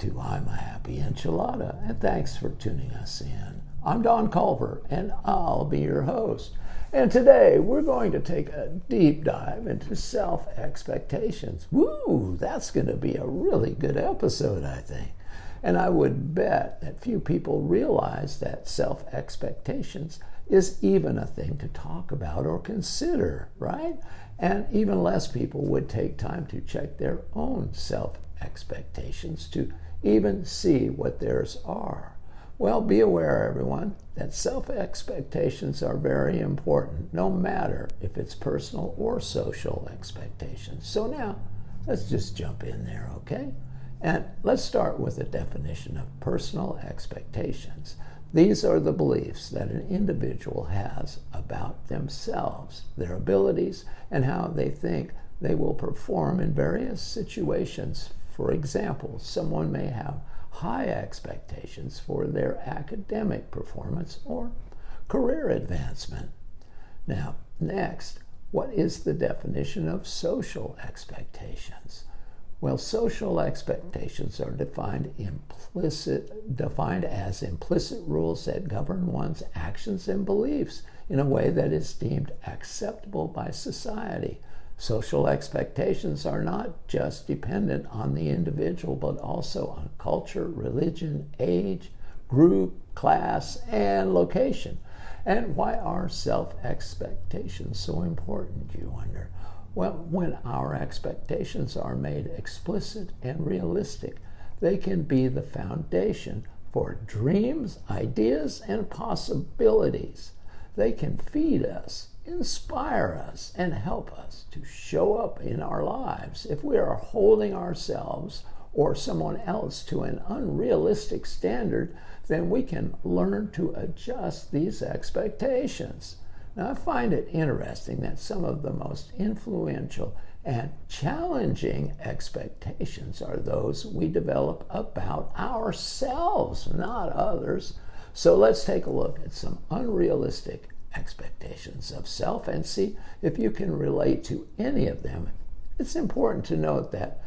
to I'm a Happy Enchilada, and thanks for tuning us in. I'm Don Culver, and I'll be your host. And today we're going to take a deep dive into self-expectations. Woo, that's going to be a really good episode, I think. And I would bet that few people realize that self-expectations is even a thing to talk about or consider, right? And even less people would take time to check their own self-expectations to even see what theirs are. Well, be aware, everyone, that self-expectations are very important, no matter if it's personal or social expectations. So now, let's just jump in there, okay? And let's start with a definition of personal expectations. These are the beliefs that an individual has about themselves, their abilities, and how they think they will perform in various situations. For example, someone may have high expectations for their academic performance or career advancement. Now, next, what is the definition of social expectations? Well, social expectations are defined as implicit rules that govern one's actions and beliefs in a way that is deemed acceptable by society. Social expectations are not just dependent on the individual, but also on culture, religion, age, group, class, and location. And why are self-expectations so important, you wonder? Well, when our expectations are made explicit and realistic, they can be the foundation for dreams, ideas, and possibilities. They can feed us, inspire us, and help us to show up in our lives. If we are holding ourselves or someone else to an unrealistic standard, then we can learn to adjust these expectations. Now, I find it interesting that some of the most influential and challenging expectations are those we develop about ourselves, not others. So let's take a look at some unrealistic expectations of self and see if you can relate to any of them. It's important to note that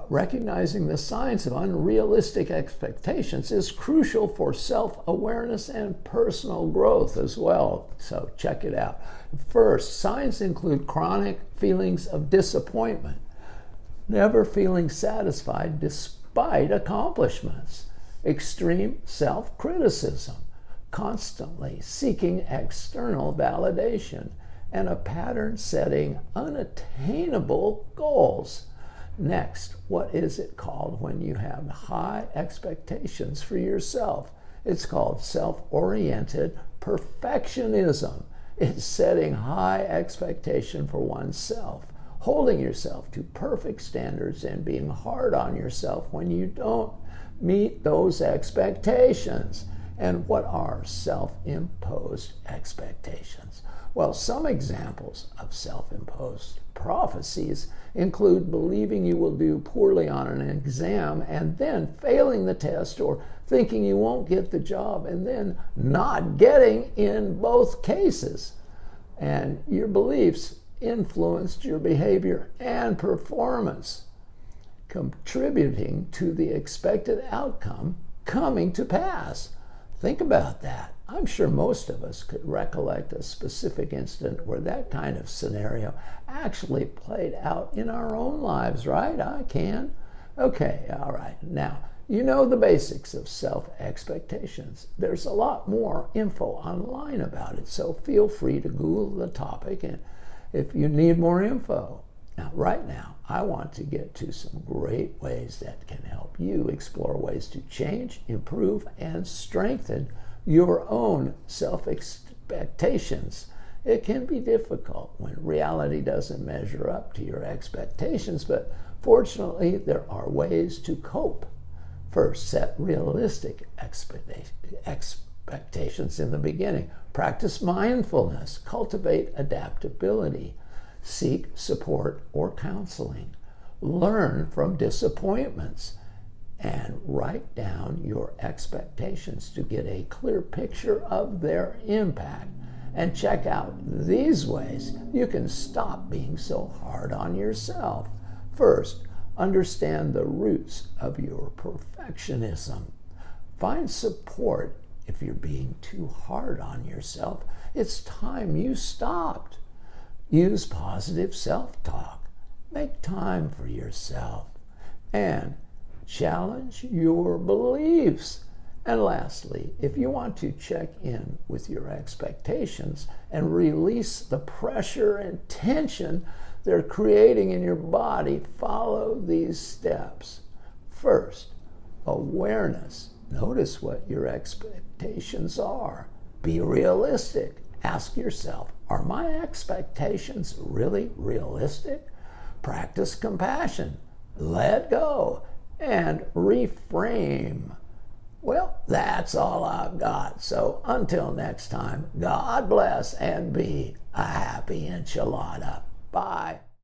recognizing the signs of unrealistic expectations is crucial for self-awareness and personal growth as well. So check it out. First, signs include chronic feelings of disappointment, never feeling satisfied despite accomplishments, extreme self-criticism, constantly seeking external validation, and a pattern setting unattainable goals. Next, what is it called when you have high expectations for yourself? It's called self-oriented perfectionism. It's setting high expectation for oneself, holding yourself to perfect standards and being hard on yourself when you don't meet those expectations. And what are self-imposed expectations? Well, some examples of self-imposed prophecies include believing you will do poorly on an exam and then failing the test, or thinking you won't get the job and then not getting in both cases. And your beliefs influenced your behavior and performance, contributing to the expected outcome coming to pass. Think about that. I'm sure most of us could recollect a specific incident where that kind of scenario actually played out in our own lives, right? I can. Okay, all right. Now, you know the basics of self-expectations. There's a lot more info online about it, so feel free to Google the topic and if you need more info. Now, right now, I want to get to some great ways that can help you explore ways to change, improve, and strengthen your own self-expectations. It can be difficult when reality doesn't measure up to your expectations, but fortunately, there are ways to cope. First, set realistic expectations in the beginning. Practice mindfulness. Cultivate adaptability. Seek support or counseling. Learn from disappointments. And write down your expectations to get a clear picture of their impact. And check out these ways you can stop being so hard on yourself. First, Understand the roots of your perfectionism. Find support if you're being too hard on yourself. It's time you stopped. Use positive self-talk. Make time for yourself. And challenge your beliefs. And lastly, if you want to check in with your expectations and release the pressure and tension they're creating in your body, follow these steps. First, awareness. Notice what your expectations are. Be realistic. Ask yourself, are my expectations really realistic? Practice compassion. Let go and reframe. Well, that's all I've got. So until next time, God bless and be a happy enchilada. Bye.